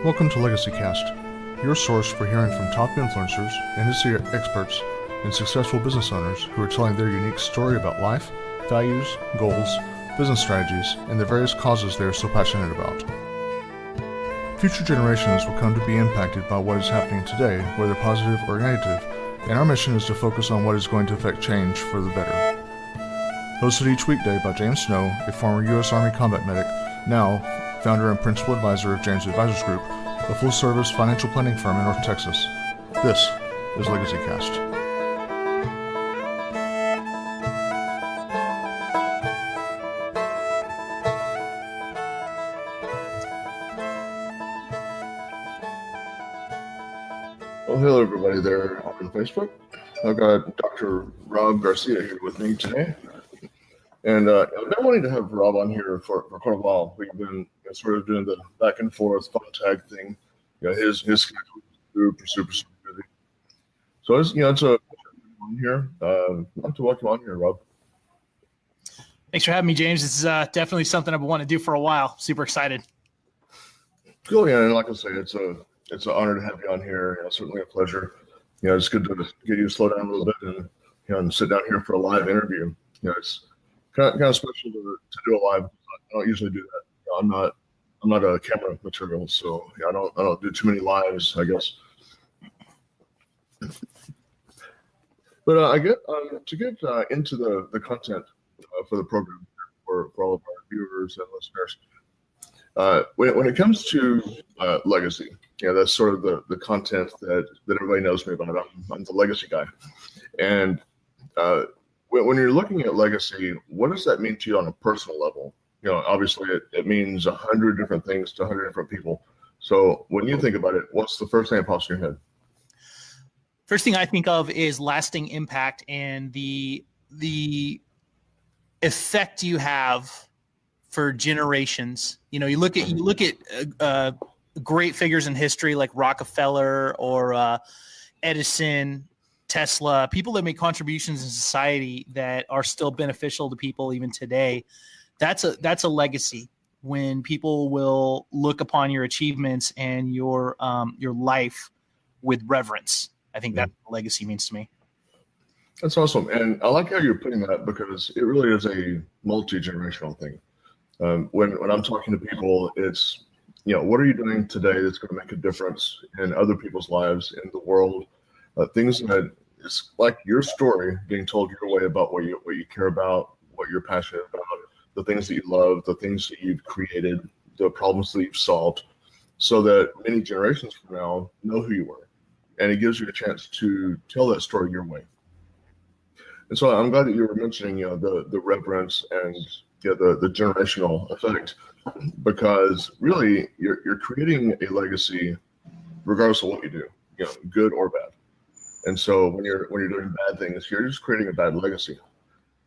Welcome to Legacy Cast, your source for hearing from top influencers, industry experts, and successful business owners who are telling their unique story about life, values, goals, business strategies, and the various causes they are so passionate about. Future generations will come to be impacted by what is happening today, whether positive or negative, and our mission is to focus on what is going to affect change for the better. Hosted each weekday by James Snow, a former U.S. Army combat medic, now founder and principal advisor of James Advisors Group, a full-service financial planning firm in North Texas. This is Legacy Cast. Well, hello everybody there on Facebook. I've got Dr. Rob Garcia here with me today. And I've been wanting to have Rob on here for quite a while. We've been sort of doing the back and forth phone tag thing. His schedule is super busy. So it's a on here. I'd like to welcome on here, Rob. Thanks for having me, James. This is definitely something I've wanted to do for a while. Super excited. Cool, yeah. And like I say, it's an honor to have you on here. Certainly a pleasure. It's good to get you to slow down a little bit and sit down here for a live interview. It's kind of special to do a live. I don't usually do that. I'm not a camera material, so I don't do too many lives, I guess. But I get to get into the content for the program for all of our viewers and listeners. When it comes to legacy, that's sort of the content that everybody knows me about. I'm the legacy guy, and when you're looking at legacy, what does that mean to you on a personal level? Obviously it means 100 different things to 100 different people. So when you think about it, what's the first thing that pops in your head? First thing I think of is lasting impact and the effect you have for generations. You look at great figures in history like Rockefeller or Edison, Tesla, people that make contributions in society that are still beneficial to people even today. That's a legacy when people will look upon your achievements and your life with reverence. I think that's what legacy means to me. That's awesome. And I like how you're putting that because it really is a multi-generational thing. When I'm talking to people, it's, what are you doing today that's going to make a difference in other people's lives, in the world? Things that it's like your story being told your way about what you care about, what you're passionate about, the things that you love, the things that you've created, the problems that you've solved, so that many generations from now know who you were. And it gives you a chance to tell that story your way. And so I'm glad that you were mentioning, the reverence and the generational effect, because really you're creating a legacy regardless of what you do, good or bad. And so when you're doing bad things, you're just creating a bad legacy.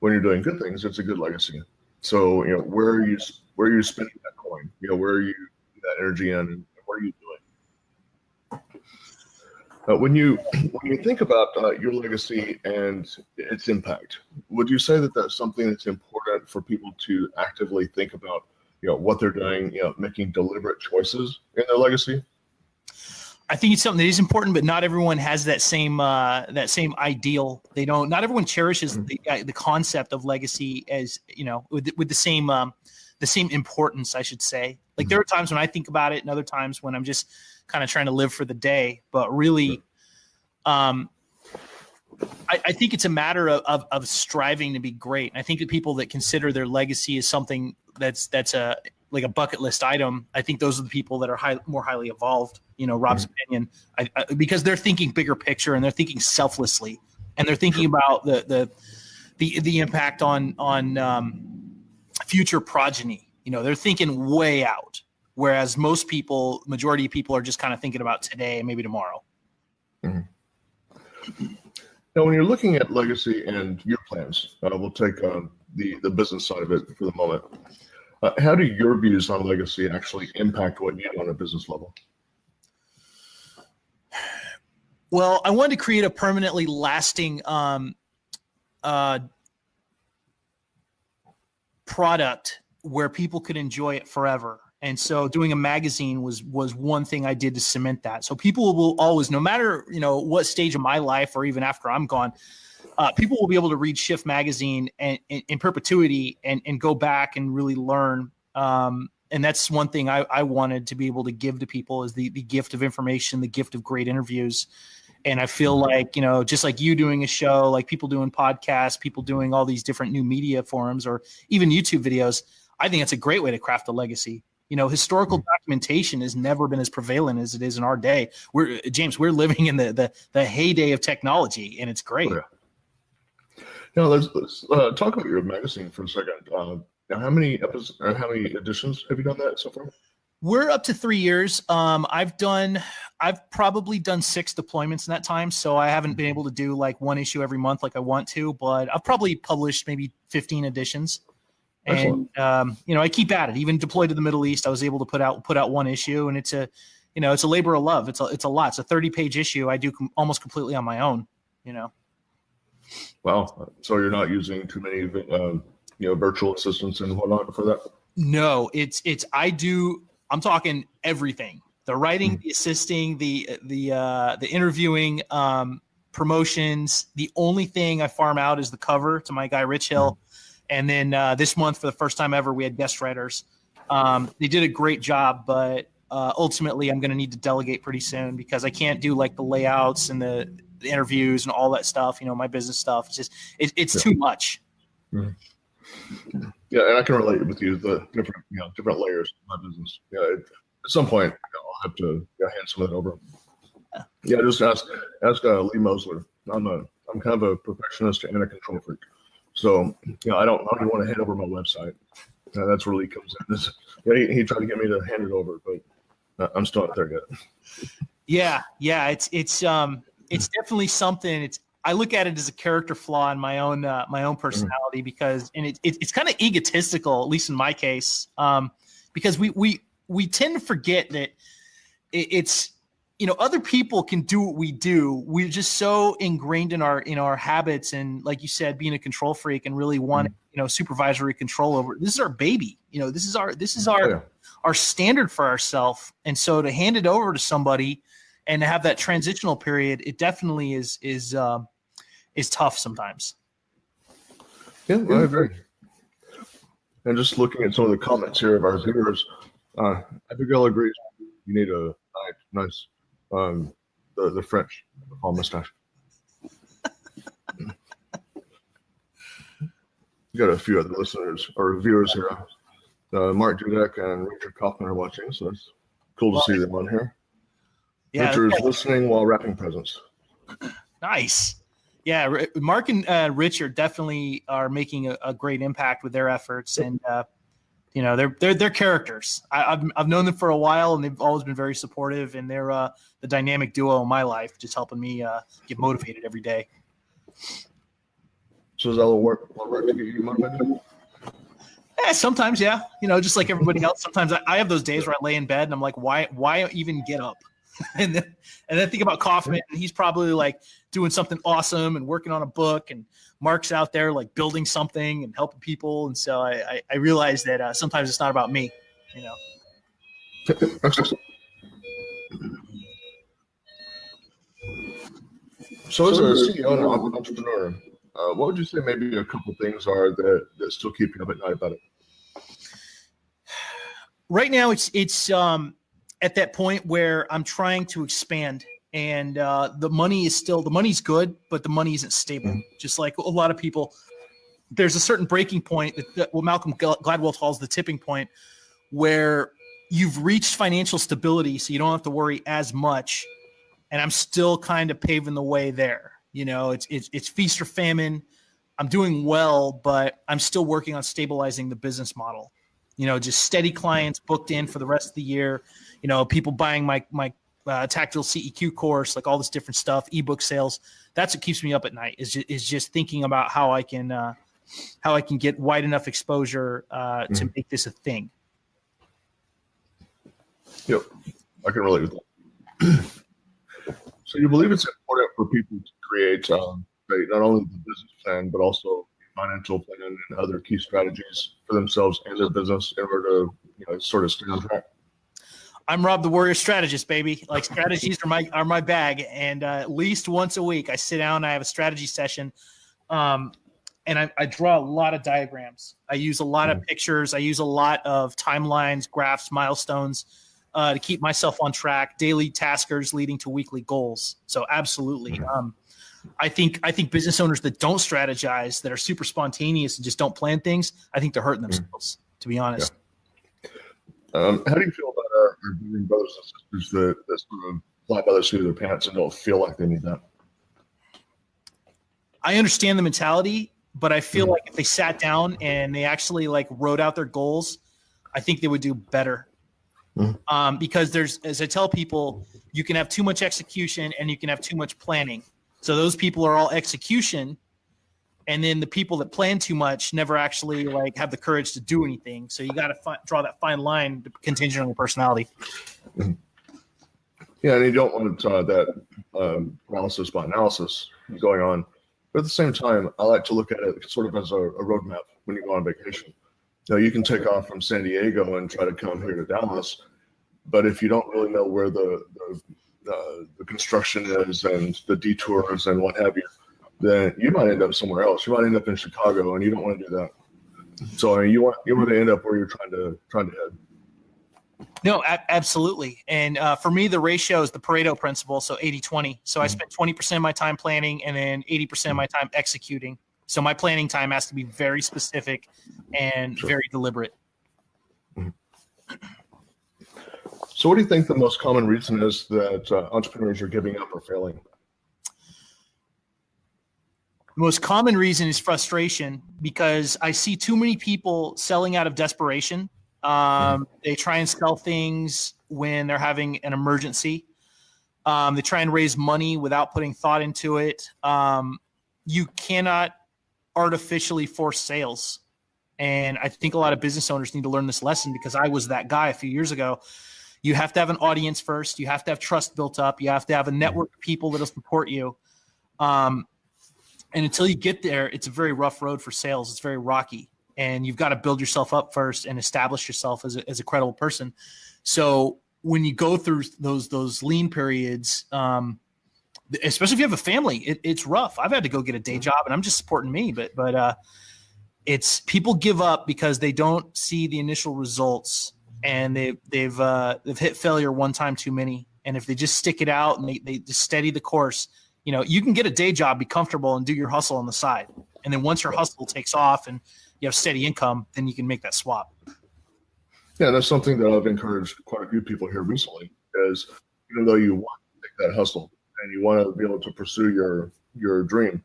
When you're doing good things, it's a good legacy. So where are you spending that coin? Where are you putting that energy in, and what are you doing? When you think about your legacy and its impact, would you say that that's something that's important for people to actively think about? What they're doing, making deliberate choices in their legacy. I think it's something that is important, but not everyone has that same ideal. Not everyone cherishes the concept of legacy as with the same importance, I should say. Like there are times when I think about it, and other times when I'm just kind of trying to live for the day. But really, I think it's a matter of striving to be great. And I think that people that consider their legacy as something that's like a bucket list item, I think those are the people that are more highly evolved. Rob's opinion, because they're thinking bigger picture and they're thinking selflessly, and they're thinking about the impact on future progeny. They're thinking way out, whereas majority of people are just kind of thinking about today and maybe tomorrow. Mm-hmm. Now, when you're looking at legacy and your plans, we'll take the business side of it for the moment. How do your views on legacy actually impact what you do on a business level? Well, I wanted to create a permanently lasting product where people could enjoy it forever. And so doing a magazine was one thing I did to cement that. So people will always, no matter, what stage of my life or even after I'm gone, people will be able to read Shift magazine and in perpetuity and go back and really learn. And that's one thing I wanted to be able to give to people is the gift of information, the gift of great interviews. And I feel like, just like you doing a show, like people doing podcasts, people doing all these different new media forums or even YouTube videos, I think it's a great way to craft a legacy. Historical documentation has never been as prevalent as it is in our day. We're living in the heyday of technology, and it's great. Oh, yeah. Let's talk about your magazine for a second. Now, how many episodes or how many editions have you done that so far? We're up to 3 years. I've probably done 6 deployments in that time, so I haven't been able to do like one issue every month like I want to, but I've probably published maybe 15 editions. Excellent. And I keep at it. Even deployed to the Middle East, I was able to put out one issue, and it's a labor of love. It's a lot. It's a 30-page issue I do almost completely on my own. Wow. So you're not using too many virtual assistants and whatnot for that? No, I'm talking everything: the writing, the assisting, the interviewing, promotions. The only thing I farm out is the cover to my guy Rich Hill. And then this month, for the first time ever, we had guest writers. They did a great job, but ultimately, I'm going to need to delegate pretty soon because I can't do like the layouts and the interviews and all that stuff. My business stuff. It's too much. Mm-hmm. Yeah, and I can relate with you the different layers of my business. Yeah, at some point I'll have to hand some of that over. Yeah, just ask Lee Mosler. I'm kind of a perfectionist and a control freak. So, I don't even want to hand over my website. That's where Lee comes in. He tried to get me to hand it over, but I'm still not there yet. Yeah. It's definitely something. I look at it as a character flaw in my own personality because, and it's kind of egotistical, at least in my case, because we tend to forget that it's. Other people can do what we do. We're just so ingrained in our habits, and like you said, being a control freak and really want supervisory control over. This is our baby. This is our standard for ourselves. And so to hand it over to somebody and to have that transitional period, it definitely is tough sometimes. Yeah, I agree. And just looking at some of the comments here of our viewers, Abigail agrees. You need a nice. The French mustache. You got a few other listeners or viewers here. Mark Dudek and Richard Kaufman are watching, so it's cool to see them on here. Yeah, Richard is listening while wrapping presents. Nice. Yeah, Mark and Richard definitely are making a great impact with their efforts, and they're characters. I've known them for a while, and they've always been very supportive. And they're the dynamic duo in my life, just helping me get motivated every day. So does that work to get you motivated? Sometimes, yeah. Just like everybody else. Sometimes I have those days where I lay in bed and I'm like, why even get up? and then think about Kaufman, and he's probably like doing something awesome and working on a book, and Mark's out there like building something and helping people. And so I realize that sometimes it's not about me, So as a CEO and entrepreneur, what would you say maybe a couple things are that still keep you up at night about it? Right now, it's at that point where I'm trying to expand, and the money's good, but the money isn't stable. Mm-hmm. Just like a lot of people, there's a certain breaking point that what Malcolm Gladwell calls the tipping point, where you've reached financial stability, so you don't have to worry as much. And I'm still kind of paving the way there. It's feast or famine. I'm doing well, but I'm still working on stabilizing the business model. Just steady clients booked in for the rest of the year. People buying my tactical CEQ course, like all this different stuff, ebook sales. That's what keeps me up at night. Is just thinking about how I can get wide enough exposure to make this a thing. Yep, I can relate with that. So you believe it's important for people to create not only the business plan, but also financial plan and other key strategies for themselves and their business in order to sort of stay on track? I'm Rob, the Warrior Strategist, baby. Like strategies are my bag, and at least once a week I sit down. I have a strategy session, and I draw a lot of diagrams. I use a lot of pictures. I use a lot of timelines, graphs, milestones to keep myself on track. Daily taskers leading to weekly goals. So absolutely. I think business owners that don't strategize, that are super spontaneous and just don't plan things, I think they're hurting themselves. To be honest. Yeah. How do you feel about our brothers and sisters that sort of fly by the seat of their pants and don't feel like they need that? I understand the mentality, but I feel like if they sat down and they actually like wrote out their goals, I think they would do better. Because there's, as I tell people, you can have too much execution and you can have too much planning. So those people are all execution. And then the people that plan too much never actually like have the courage to do anything. So you got to draw that fine line contingent on your personality. Yeah, and you don't want that paralysis by analysis going on. But at the same time, I like to look at it sort of as a roadmap when you go on vacation. You can take off from San Diego and try to come here to Dallas, but if you don't really know where the construction is and the detours and what have you, then you might end up somewhere else. You might end up in Chicago, and you don't want to do that. So you want to end up where you're trying to head. No, absolutely. And for me, the ratio is the Pareto principle, so 80-20. So I spend 20% of my time planning and then 80% of my time executing. So my planning time has to be very specific and very deliberate. So what do you think the most common reason is that entrepreneurs are giving up or failing? The most common reason is frustration, because I see too many people selling out of desperation. They try and sell things when they're having an emergency. They try and raise money without putting thought into it. You cannot artificially force sales. And I think a lot of business owners need to learn this lesson, because I was that guy a few years ago. You have to have an audience first. You have to have trust built up. You have to have a network of people that will support you. And until you get there, it's a very rough road for sales. It's very rocky, and you've got to build yourself up first and establish yourself as a credible person. So when you go through those lean periods, especially if you have a family, it's rough. I've had to go get a day job, and I'm just supporting me. But it's people give up because they don't see the initial results, and they've hit failure one time too many. And if they just stick it out and they just steady the course. You can get a day job, be comfortable, and do your hustle on the side. And then once your hustle takes off and you have steady income, then you can make that swap. Yeah, that's something that I've encouraged quite a few people here recently, is even though you want to take that hustle and you want to be able to pursue your dream,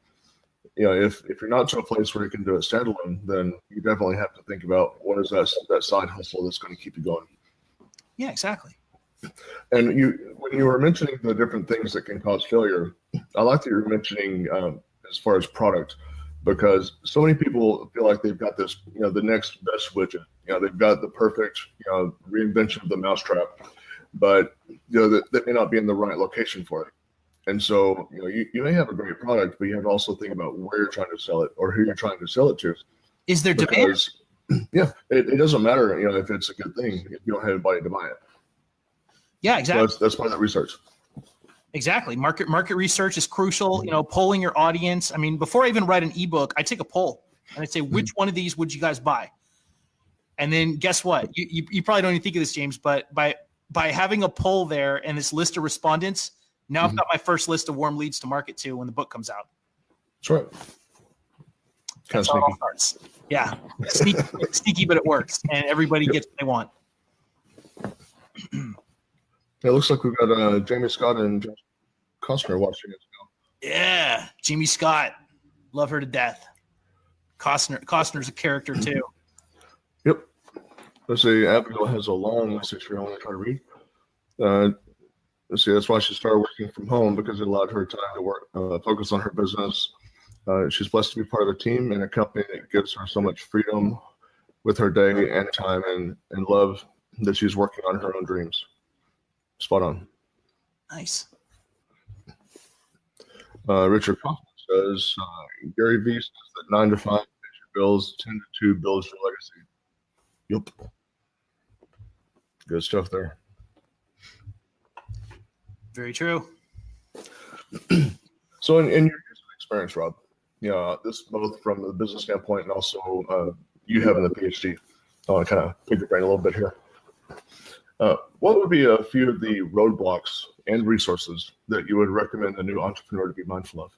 if you're not to a place where you can do it standalone, then you definitely have to think about what is that side hustle that's going to keep you going. Yeah, exactly. And when you were mentioning the different things that can cause failure, I like that you're mentioning as far as product, because so many people feel like they've got this, the next best widget. They've got the perfect, reinvention of the mousetrap, but that may not be in the right location for it. And so, you may have a great product, but you have to also think about where you're trying to sell it or who you're trying to sell it to. Is there demand? Yeah, it doesn't matter, if it's a good thing if you don't have anybody to buy it. Yeah, exactly. So that's part of that research. Exactly. Market research is crucial. Polling your audience. I mean, before I even write an ebook, I take a poll and I say, which one of these would you guys buy? And then guess what? You probably don't even think of this, James, but by having a poll there and this list of respondents, now I've got my first list of warm leads to market to when the book comes out. That's right. That's how it all starts. Yeah. Sneaky, but it works. And everybody gets what they want. It looks like we've got Jamie Scott and Josh Costner watching us now. Yeah, Jamie Scott. Love her to death. Costner's a character too. Yep. Let's see, Abigail has a long message here I want to try to read. Let's see, that's why she started working from home, because it allowed her time to work, focus on her business. She's blessed to be part of a team and a company that gives her so much freedom with her day and time, and love that she's working on her own dreams. Spot on. Nice. Richard Kaufman says, Gary Vee says that 9 to 5 pays your bills, 10 to 2 builds your legacy. Yep. Good stuff there. Very true. So in your experience, Rob, this both from the business standpoint and also you having the PhD. I want to kind of pick your brain a little bit here. What would be a few of the roadblocks and resources that you would recommend a new entrepreneur to be mindful of?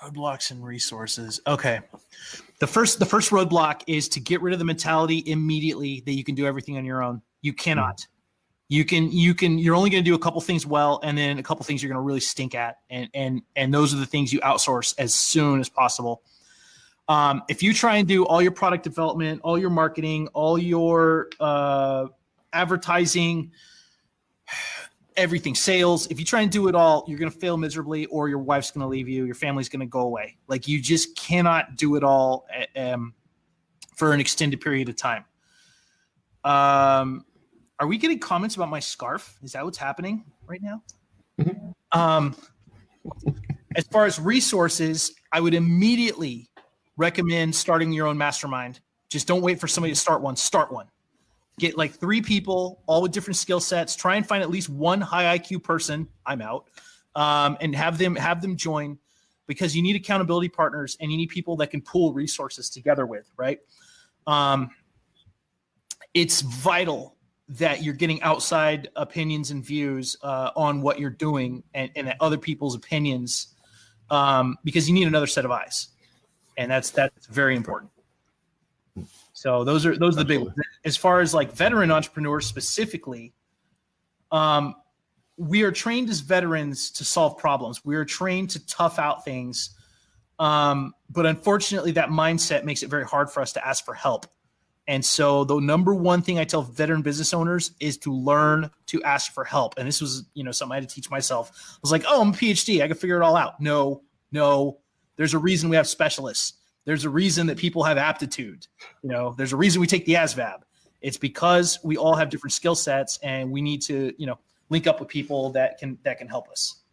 Roadblocks and resources. Okay. The first roadblock is to get rid of the mentality immediately that you can do everything on your own. You cannot. You're only going to do a couple things well, and then a couple things you're going to really stink at. And those are the things you outsource as soon as possible. If you try and do all your product development, all your marketing, all your advertising, everything, sales, if you try and do it all, you're going to fail miserably, or your wife's going to leave you, your family's going to go away. Like, you just cannot do it all for an extended period of time. Are we getting comments about my scarf? Is that what's happening right now? As far as resources, I would immediately recommend starting your own mastermind. Just don't wait for somebody to start one. Start one. Get like 3 people, all with different skill sets. Try and find at least one high IQ person. I'm out. And have them join, because you need accountability partners and you need people that can pool resources together with, right? It's vital that you're getting outside opinions and views on what you're doing, and other people's opinions, because you need another set of eyes, and that's very important. So those are the big ones. As far as like veteran entrepreneurs specifically, we are trained as veterans to solve problems. We are trained to tough out things, but unfortunately, that mindset makes it very hard for us to ask for help. And so the number one thing I tell veteran business owners is to learn to ask for help. And this was, something I had to teach myself. I was like, oh, I'm a PhD. I can figure it all out. No. There's a reason we have specialists. There's a reason that people have aptitude. There's a reason we take the ASVAB. It's because we all have different skill sets, and we need to, link up with people that can help us.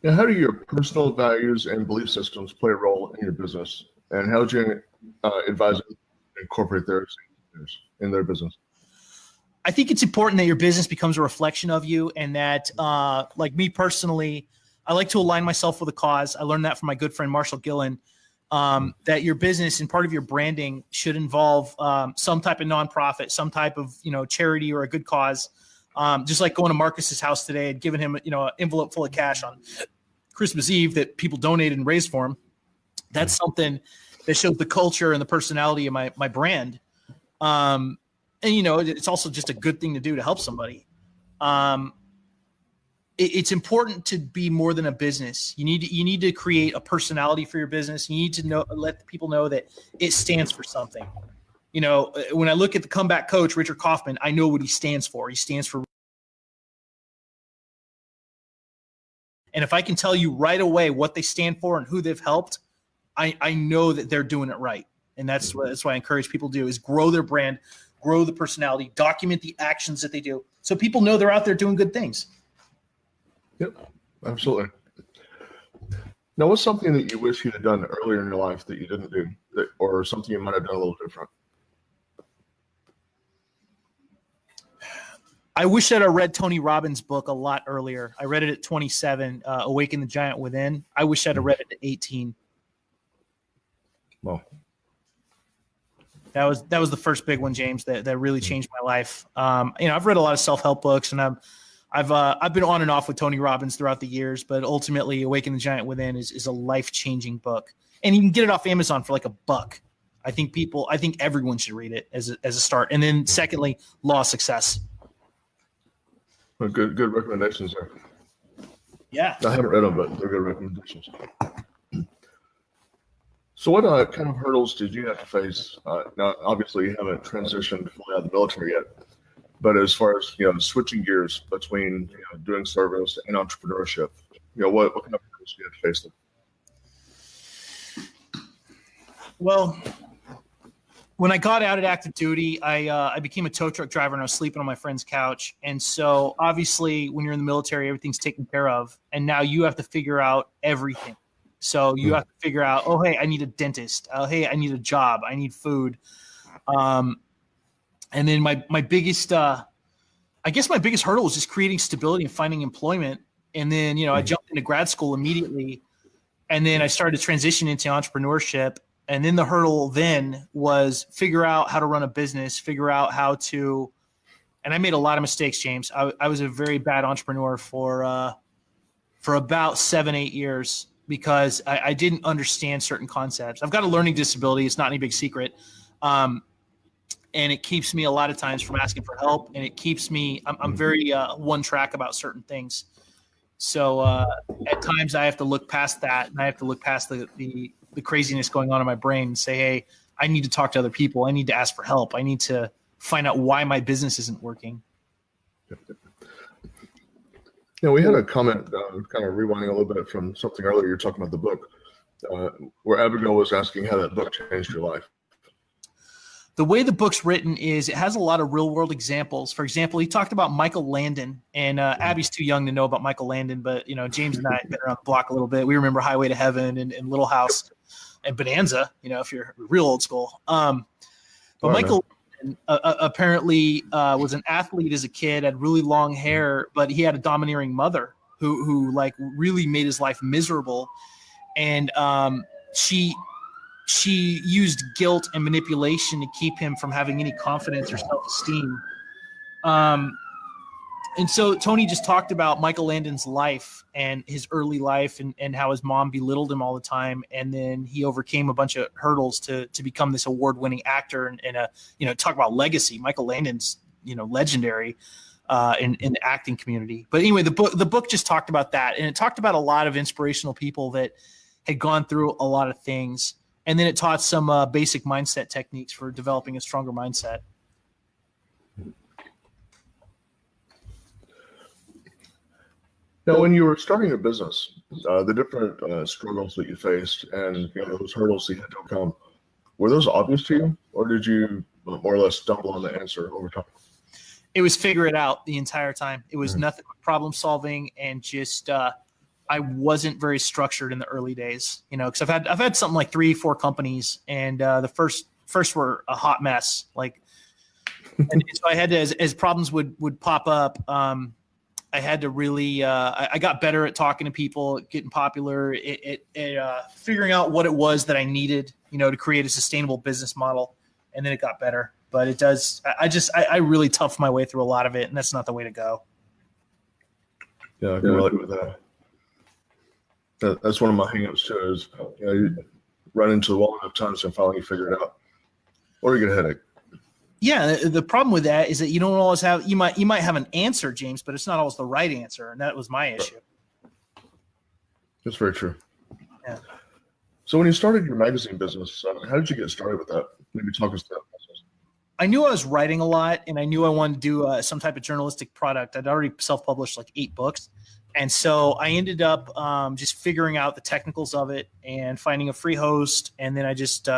Now, how do your personal values and belief systems play a role in your business, and how would you advise them to incorporate theirs in their business? I think it's important that your business becomes a reflection of you, and that, like me personally, I like to align myself with a cause. I learned that from my good friend Marshall Gillen, that your business and part of your branding should involve some type of nonprofit, some type of charity or a good cause. Just like going to Marcus's house today and giving him, an envelope full of cash on Christmas Eve that people donated and raised for him. That's something that shows the culture and the personality of my brand. And it's also just a good thing to do to help somebody. It's important to be more than a business. You need to create a personality for your business. You need to let people know that it stands for something. When I look at the comeback coach, Richard Kaufman, I know what he stands for. He stands for. And if I can tell you right away what they stand for and who they've helped, I know that they're doing it right. And that's why I encourage people to do, is grow their brand, grow the personality, document the actions that they do, so people know they're out there doing good things. Yep, absolutely. Now, what's something that you wish you had done earlier in your life that you didn't do, or something you might have done a little different? I wish I'd have read Tony Robbins' book a lot earlier. I read it at 27, Awaken the Giant Within. I wish I'd have read it at 18. Well, that was the first big one, James, that really changed my life. I've read a lot of self-help books, and I've been on and off with Tony Robbins throughout the years, but ultimately Awaken the Giant Within is a life-changing book. And you can get it off Amazon for like $1. I think everyone should read it as a start. And then secondly, Law of Success. Well, good recommendations there. Yeah. I haven't read them, but they're good recommendations. So what kind of hurdles did you have to face? Now, obviously, you haven't transitioned fully out of the military yet, but as far as switching gears between doing service and entrepreneurship, what kind of hurdles do you have to face them? Well, when I got out at active duty, I became a tow truck driver, and I was sleeping on my friend's couch. And so obviously when you're in the military, everything's taken care of. And now you have to figure out everything. So you have to figure out, oh, hey, I need a dentist. Oh, hey, I need a job. I need food. And then my biggest, I guess my biggest hurdle was just creating stability and finding employment. And then, I jumped into grad school immediately. And then I started to transition into entrepreneurship. And then the hurdle then was figure out how to run a business, figure out how to, and I made a lot of mistakes, James. I was a very bad entrepreneur for about 7-8 years because I didn't understand certain concepts. I've got a learning disability. It's not any big secret. And it keeps me a lot of times from asking for help. And it keeps me, I'm very one track about certain things. So at times I have to look past that, and I have to look past the craziness going on in my brain and say, hey, I need to talk to other people. I need to ask for help. I need to find out why my business isn't working. We had a comment, kind of rewinding a little bit from something earlier. You're talking about the book, where Abigail was asking how that book changed your life. The way the book's written is it has a lot of real world examples. For example, he talked about Michael Landon, and Abby's too young to know about Michael Landon, but James and I have been around the block a little bit. We remember Highway to Heaven and Little House and Bonanza, if you're real old school. But Michael Landon, apparently was an athlete as a kid, had really long hair, but he had a domineering mother who like really made his life miserable. And she used guilt and manipulation to keep him from having any confidence or self-esteem. And so Tony just talked about Michael Landon's life and his early life and how his mom belittled him all the time. And then he overcame a bunch of hurdles to become this award-winning actor and talk about legacy. Michael Landon's, legendary in the acting community. But anyway, the book just talked about that. And it talked about a lot of inspirational people that had gone through a lot of things. And then it taught some basic mindset techniques for developing a stronger mindset. Now, when you were starting a business, the different struggles that you faced and those hurdles that you had to overcome, were those obvious to you, or did you more or less stumble on the answer over time? It was figure it out the entire time. It was nothing but problem solving and just I wasn't very structured in the early days, because I've had something like 3-4 companies, and the first were a hot mess. And so I had to, as problems would pop up, I had to really, I got better at talking to people, getting popular, figuring out what it was that I needed, to create a sustainable business model, and then it got better. But it does, I really toughed my way through a lot of it, and that's not the way to go. Yeah, I can relate with that. That's one of my hangups too. Is you run into the wall enough times and finally you figure it out, or you get a headache. Yeah, the problem with that is that you don't always have. You might have an answer, James, but it's not always the right answer, and that was my issue. That's very true. Yeah. So when you started your magazine business, how did you get started with that? Maybe talk us through that process. I knew I was writing a lot, and I knew I wanted to do some type of journalistic product. I'd already self-published like 8 books. And so I ended up just figuring out the technicals of it and finding a free host. And then I just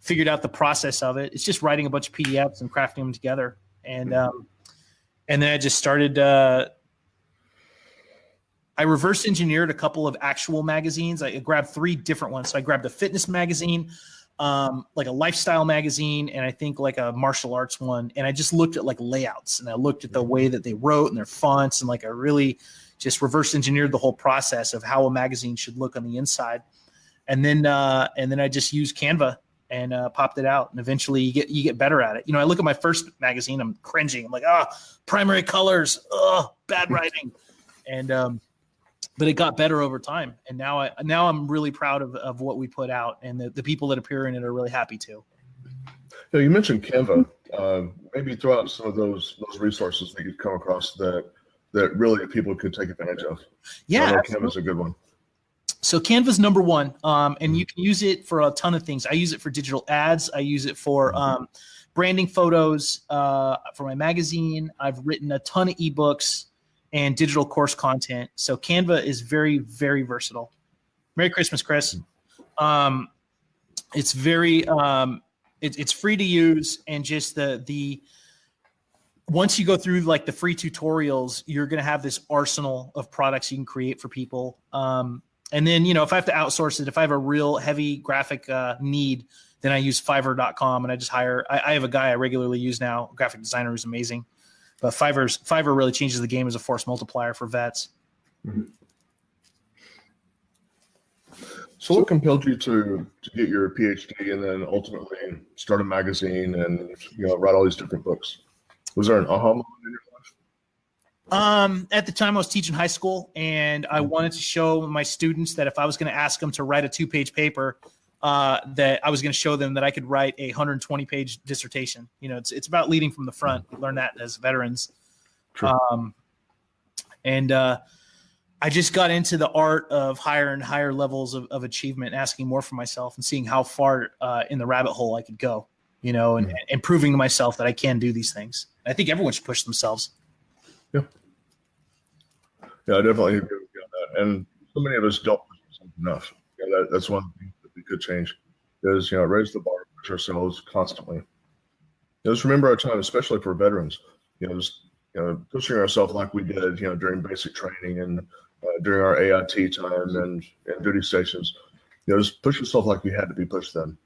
figured out the process of it. It's just writing a bunch of PDFs and crafting them together. And then I just started, I reverse engineered a couple of actual magazines. I grabbed 3 different ones. So I grabbed a fitness magazine, like a lifestyle magazine, and I think like a martial arts one. And I just looked at like layouts, and I looked at the way that they wrote and their fonts, and like I really just reverse engineered the whole process of how a magazine should look on the inside. And then I just used Canva and popped it out. And eventually you get better at it. I look at my first magazine, I'm cringing. I'm like, primary colors, bad writing. And, but it got better over time. And now I'm really proud of what we put out, and the people that appear in it are really happy too. You mentioned Canva. Maybe throw out some of those resources that you've come across that really people could take advantage of. Yeah, Canva's a good one. So Canva's number one, and you can use it for a ton of things. I use it for digital ads. I use it for branding photos for my magazine. I've written a ton of ebooks and digital course content. So Canva is very, very versatile. Merry Christmas, Chris. It's very it's free to use, and just the once you go through like the free tutorials, you're going to have this arsenal of products you can create for people. And then, if I have to outsource it, if I have a real heavy graphic need, then I use Fiverr.com and I just hire. I have a guy I regularly use now, a graphic designer who's amazing. But Fiverr really changes the game as a force multiplier for vets. Mm-hmm. So what compelled you to get your PhD and then ultimately start a magazine and write all these different books? Was there an aha moment in your life? At the time I was teaching high school, and I wanted to show my students that if I was going to ask them to write a 2-page paper, that I was going to show them that I could write a 120-page dissertation. It's about leading from the front. We learn that as veterans. True. I just got into the art of higher and higher levels of achievement, asking more for myself and seeing how far in the rabbit hole I could go, and proving to myself that I can do these things. I think everyone should push themselves. Yeah. Yeah, I definitely agree with you on that. And so many of us don't push ourselves enough. That's one thing that we could change is, raise the bar, push ourselves constantly. Just remember our time, especially for veterans, pushing ourselves like we did, during basic training and during our AIT time and duty stations, just push yourself like we had to be pushed then.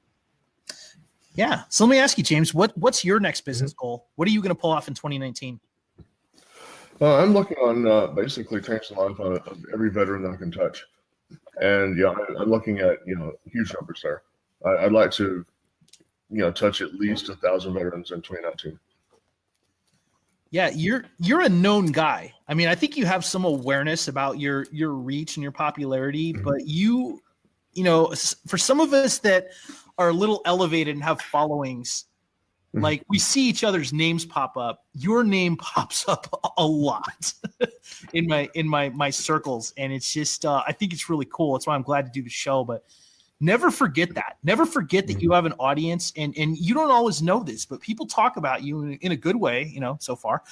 Yeah. So let me ask you, James, what's your next business goal? What are you going to pull off in 2019? I'm looking on basically changing the life of every veteran that I can touch. And I'm looking at, huge numbers there. I'd like to, touch at least 1,000 veterans in 2019. Yeah, you're a known guy. I mean, I think you have some awareness about your reach and your popularity, but for some of us that are a little elevated and have followings, like we see each other's names pop up. Your name pops up a lot in my circles, and it's just I think it's really cool. That's why I'm glad to do the show. But never forget that. Never forget that you have an audience, and you don't always know this, but people talk about you in a good way, so far,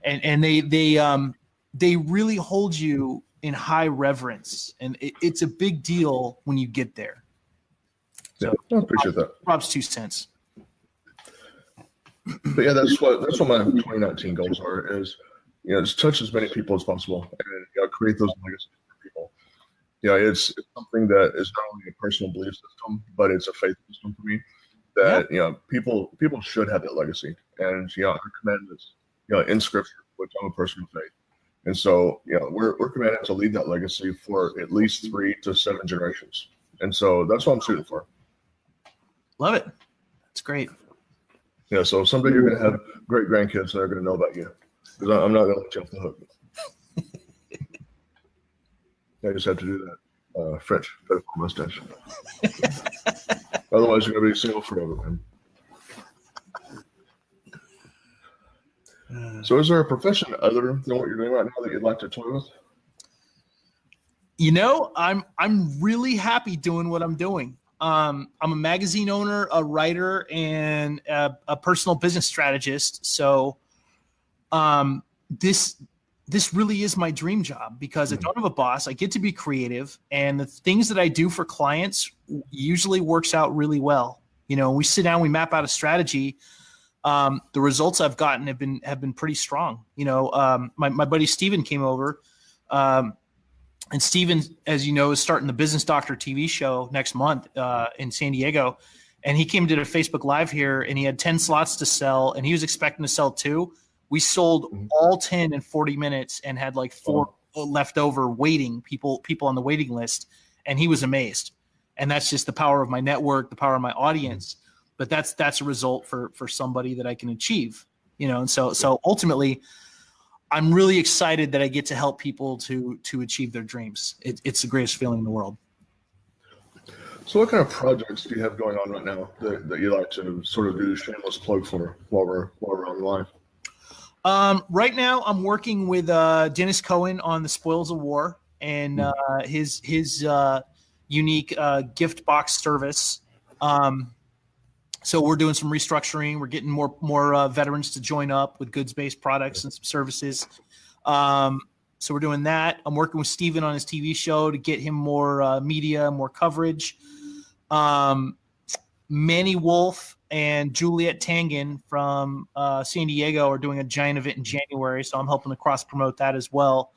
and they really hold you in high reverence, and it's a big deal when you get there. So I appreciate that. Rob's 2 cents. But yeah, that's what my 2019 goals are, is just touch as many people as possible and create those legacies for people. It's something that is not only a personal belief system, but it's a faith system for me that people should have that legacy. And our commandments in Scripture, which I'm a person of faith, and so we're commanded to leave that legacy for at least 3 to 7 generations. And so that's what I'm shooting for. Love it. It's great. Yeah, so someday you're going to have great grandkids that are going to know about you, because I'm not going to let you off the hook. I just have to do that French pedophile mustache. Otherwise, you're going to be single forever, man. So is there a profession other than what you're doing right now that you'd like to toy with? I'm really happy doing what I'm doing. I'm a magazine owner, a writer, and a personal business strategist. So this really is my dream job, because I don't have a boss. I get to be creative, and the things that I do for clients usually works out really well. We sit down, we map out a strategy. The results I've gotten have been pretty strong. My buddy Steven came over, and Steven, as you know, is starting the Business Doctor TV show next month in San Diego. And he came to the Facebook Live here, and he had 10 slots to sell, and he was expecting to sell 2. We sold all 10 in 40 minutes and had like 4 left over waiting, people on the waiting list. And he was amazed. And that's just the power of my network, the power of my audience. But that's a result for somebody that I can achieve, And so ultimately, I'm really excited that I get to help people to achieve their dreams. It's the greatest feeling in the world. So what kind of projects do you have going on right now that you like to sort of do a shameless plug for while we're on live? Right now, I'm working with Dennis Cohen on the Spoils of War and his unique gift box service. So we're doing some restructuring. We're getting more veterans to join up with goods-based products and some services. So we're doing that. I'm working with Steven on his TV show to get him more media, more coverage. Manny Wolf and Juliet Tangen from San Diego are doing a giant event in January, so I'm helping to cross-promote that as well.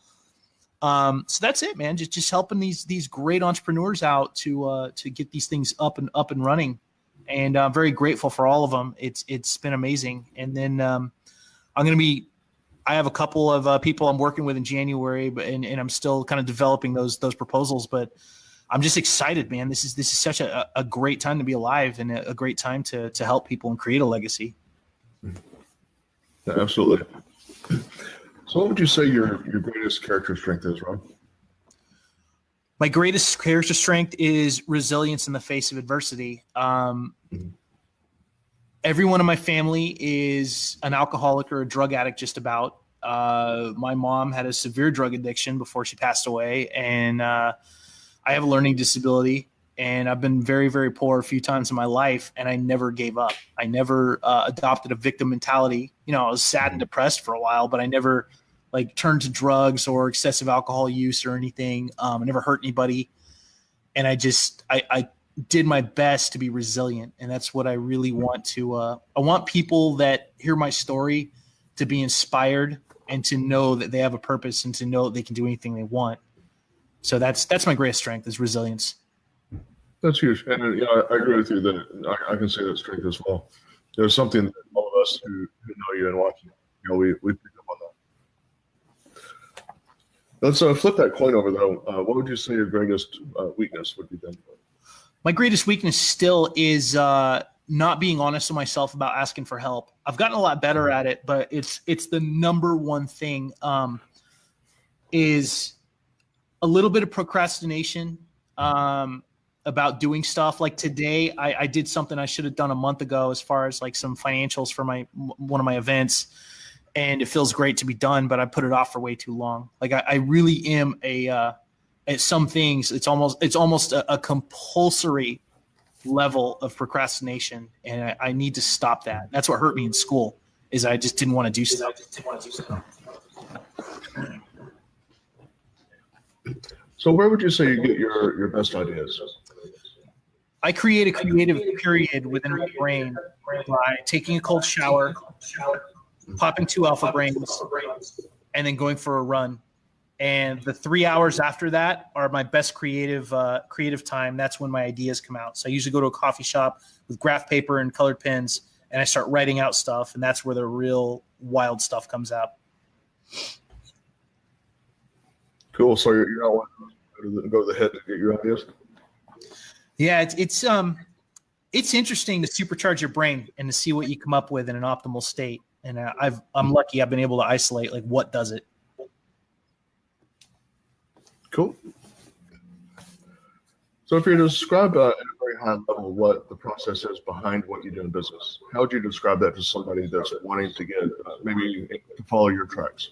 So that's it, man. Just helping these great entrepreneurs out to get these things up and running. And I'm very grateful for all of them. It's been amazing. And then I have a couple of people I'm working with in January, and I'm still kind of developing those proposals. But I'm just excited, man. This is such a great time to be alive, and a great time to help people and create a legacy. Yeah, absolutely. So what would you say your greatest character strength is, Rob? My greatest character strength is resilience in the face of adversity. Everyone in my family is an alcoholic or a drug addict, just about. My mom had a severe drug addiction before she passed away, and I have a learning disability, and I've been very, very poor a few times in my life, and I never gave up. I never adopted a victim mentality. I was sad and depressed for a while, but I never turned to drugs or excessive alcohol use or anything. I never hurt anybody. And I did my best to be resilient. And that's what I really want to, I want people that hear my story to be inspired and to know that they have a purpose and to know that they can do anything they want. So that's my greatest strength, is resilience. That's huge. And I agree with you that I can say that strength as well. There's something that all of us who know you and watch you, we pick up on that. Let's flip that coin over, though. What would you say your greatest weakness would be then? My greatest weakness still is not being honest with myself about asking for help. I've gotten a lot better at it, but it's the number one thing, is a little bit of procrastination about doing stuff. Like today, I did something I should have done a month ago as far as some financials for one of my events. And it feels great to be done, but I put it off for way too long. I really am at some things, it's almost a compulsory level of procrastination. And I need to stop that. That's what hurt me in school, is I just didn't want to do stuff. So where would you say you get your best ideas? I create a creative period within my brain by taking a cold shower, popping 2 alpha brains, and then going for a run. And the 3 hours after that are my best creative time. That's when my ideas come out. So I usually go to a coffee shop with graph paper and colored pens, and I start writing out stuff, and that's where the real wild stuff comes out. Cool. So you're not wanting to go to the head to get your ideas? Yeah, it's interesting to supercharge your brain and to see what you come up with in an optimal state. And I'm lucky I've been able to isolate what does it. Cool. So if you were to describe at a very high level what the process is behind what you do in business, how would you describe that to somebody that's wanting to get maybe to follow your tracks?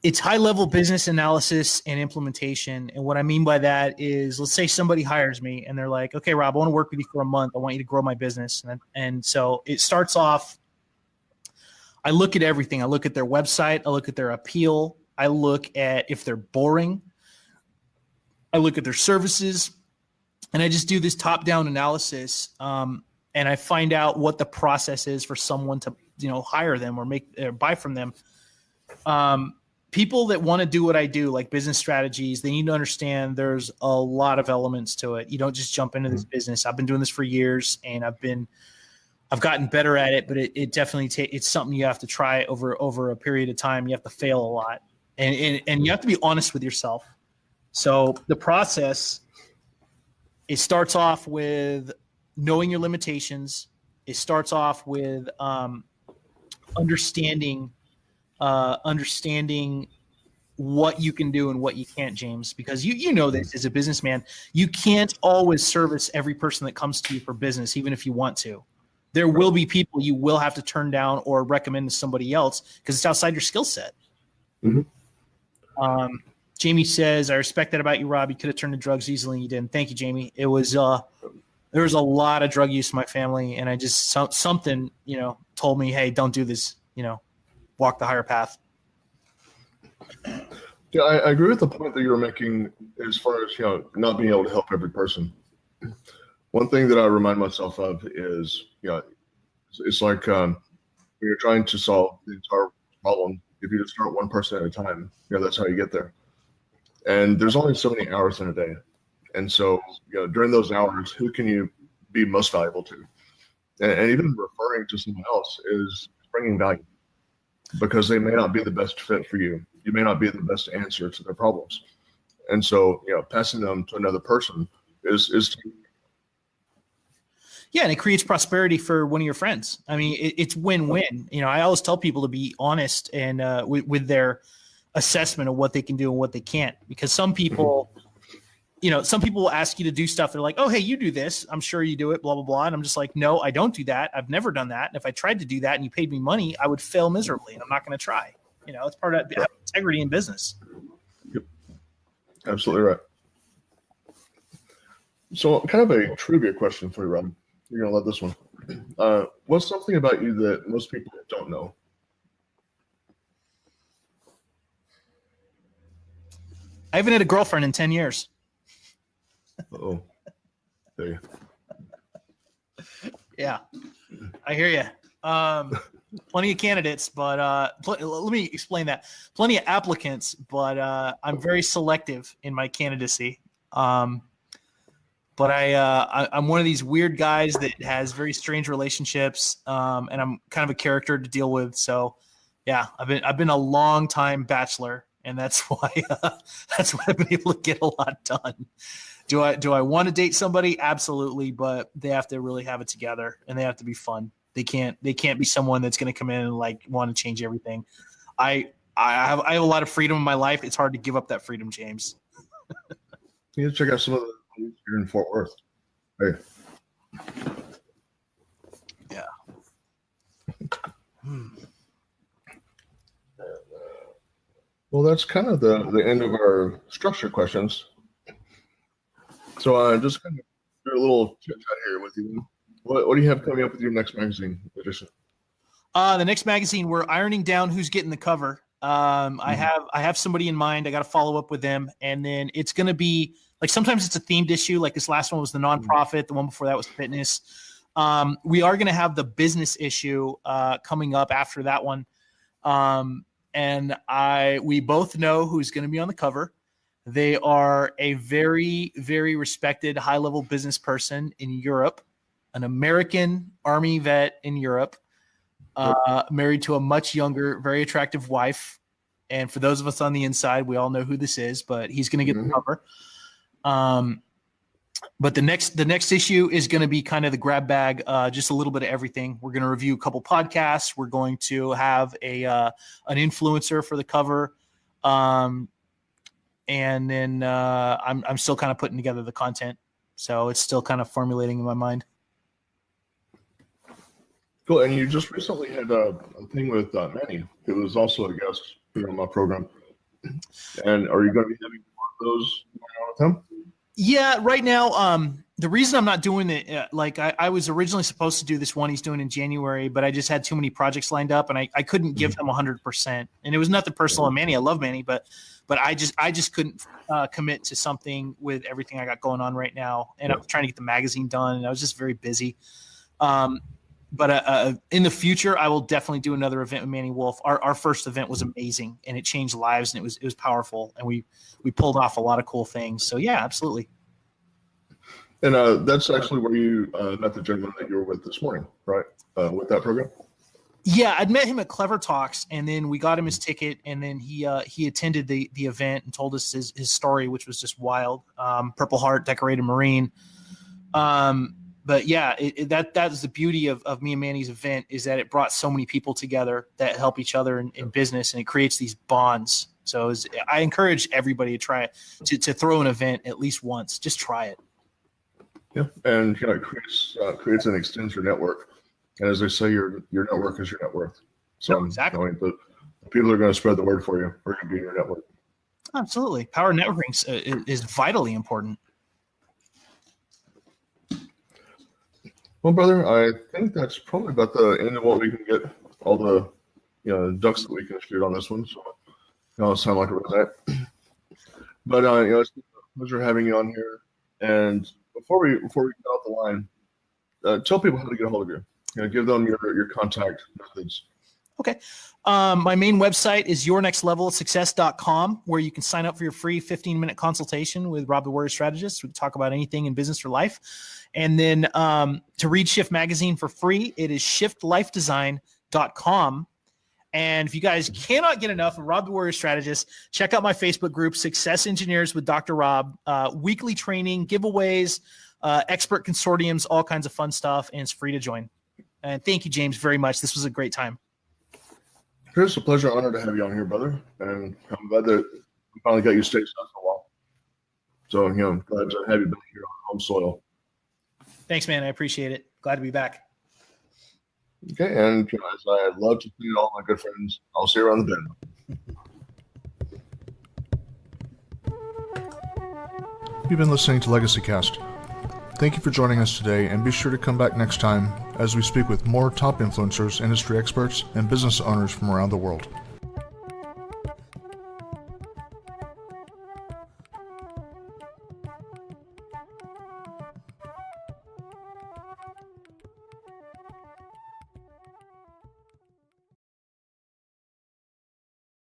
It's high-level business analysis and implementation. And what I mean by that is, let's say somebody hires me and they're like, okay, Rob, I want to work with you for a month. I want you to grow my business. And so it starts off, I look at everything. I look at their website. I look at their appeal. I look at if they're boring. I look at their services. And I just do this top-down analysis. And I find out what the process is for someone to, hire them or buy from them. People that want to do what I do, like business strategies, they need to understand there's a lot of elements to it. You don't just jump into this business. I've been doing this for years, and I've gotten better at it, but it definitely it's something you have to try over a period of time. You have to fail a lot, and you have to be honest with yourself. So the process, it starts off with knowing your limitations. It starts off with understanding what you can do and what you can't, James, because you know this as a businessman. You can't always service every person that comes to you for business, even if you want to. There will be people you will have to turn down or recommend to somebody else because it's outside your skill set. Mm-hmm. Jamie says, I respect that about you, Rob. You could have turned to drugs easily and you didn't. Thank you, Jamie. It was there was a lot of drug use in my family, and I just something told me, hey, don't do this. Walk the higher path. Yeah, I agree with the point that you were making as far as not being able to help every person. One thing that I remind myself of is it's like when you're trying to solve the entire problem, if you just start one person at a time, that's how you get there. And there's only so many hours in a day. And so, during those hours, who can you be most valuable to? And even referring to someone else is bringing value, because they may not be the best fit for you. You may not be the best answer to their problems. And so, passing them to another person is yeah, and it creates prosperity for one of your friends. I mean, it's win-win. I always tell people to be honest and with their assessment of what they can do and what they can't, because some people, some people will ask you to do stuff. They're like, oh, hey, you do this. I'm sure you do it, blah, blah, blah. And I'm just like, no, I don't do that. I've never done that. And if I tried to do that and you paid me money, I would fail miserably, and I'm not going to try. It's part of integrity in business. Yep. Absolutely right. So kind of a trivia question for you, Rob. You're going to love this one. What's something about you that most people don't know? I haven't had a girlfriend in 10 years. Uh-oh. There you Yeah, I hear you. Plenty of candidates, but let me explain that. Plenty of applicants, but I'm very selective in my candidacy. But I'm one of these weird guys that has very strange relationships, and I'm kind of a character to deal with. So, yeah, I've been a long time bachelor, and that's why I've been able to get a lot done. Do I want to date somebody? Absolutely, but they have to really have it together, and they have to be fun. They can't be someone that's going to come in and want to change everything. I have a lot of freedom in my life. It's hard to give up that freedom, James. You need to check out some of the here in Fort Worth. Hey. Yeah. Well, that's kind of the end of our structure questions. So just kind of do a little chit chat here with you. What do you have coming up with your next magazine edition? The next magazine, we're ironing down who's getting the cover. I have somebody in mind. I got to follow up with them, and then it's going to be sometimes it's a themed issue. Like this last one was the nonprofit. The one before that was fitness. We are going to have the business issue coming up after that one, and we both know who's going to be on the cover. They are a very, very respected high-level business person in Europe, an American Army vet in Europe. Married to a much younger, very attractive wife. And for those of us on the inside, we all know who this is, but he's going to get the cover. But the next issue is going to be kind of the grab bag, just a little bit of everything. We're going to review a couple podcasts. We're going to have an influencer for the cover. And then I'm still kind of putting together the content. So it's still kind of formulating in my mind. Cool. And you just recently had a thing with Manny, who was also a guest here on my program. And are you going to be having one of those going on with him? Yeah, right now, the reason I'm not doing it, I was originally supposed to do this one he's doing in January, but I just had too many projects lined up, and I couldn't give him 100%. And it was nothing personal on Manny. I love Manny, but I just couldn't commit to something with everything I got going on right now. And I was trying to get the magazine done, and I was just very busy. But in the future, I will definitely do another event with Manny Wolf. Our first event was amazing, and it changed lives, and it was powerful, and we pulled off a lot of cool things. So yeah, absolutely. And that's actually where you met the gentleman that you were with this morning, right? With that program. Yeah, I'd met him at Clever Talks, and then we got him his ticket, and then he attended the event and told us his story, which was just wild. Purple Heart, decorated Marine. But yeah, that is the beauty of me and Manny's event, is that it brought so many people together that help each other in business, and it creates these bonds. So I encourage everybody to try it, to throw an event at least once. Just try it. Yeah, and it creates and extends your network. And as they say, your network is your net worth. So exactly. The people are going to spread the word for you. We're going to be in your network. Absolutely. Power networking is vitally important. Well, brother, I think that's probably about the end of what we can get, all the ducks that we can shoot on this one. So it'll sound like a rosette. But it's been a pleasure having you on here. And before we get off the line, tell people how to get a hold of you. Give them your contact methods. Okay. My main website is yournextlevelsuccess.com, where you can sign up for your free 15-minute consultation with Rob the Warrior Strategist. We can talk about anything in business or life. And then to read Shift Magazine for free, it is shiftlifedesign.com. And if you guys cannot get enough of Rob the Warrior Strategist, check out my Facebook group, Success Engineers with Dr. Rob. Weekly training, giveaways, expert consortiums, all kinds of fun stuff, and it's free to join. And thank you, James, very much. This was a great time. It's a pleasure, honor to have you on here, brother. And I'm glad that we finally got you stateside for a while. So, I'm glad to have you back here on home soil. Thanks, man. I appreciate it. Glad to be back. Okay, and as I love to see all my good friends, I'll see you around the bend. You've been listening to Legacy Cast. Thank you for joining us today, and be sure to come back next time as we speak with more top influencers, industry experts, and business owners from around the world.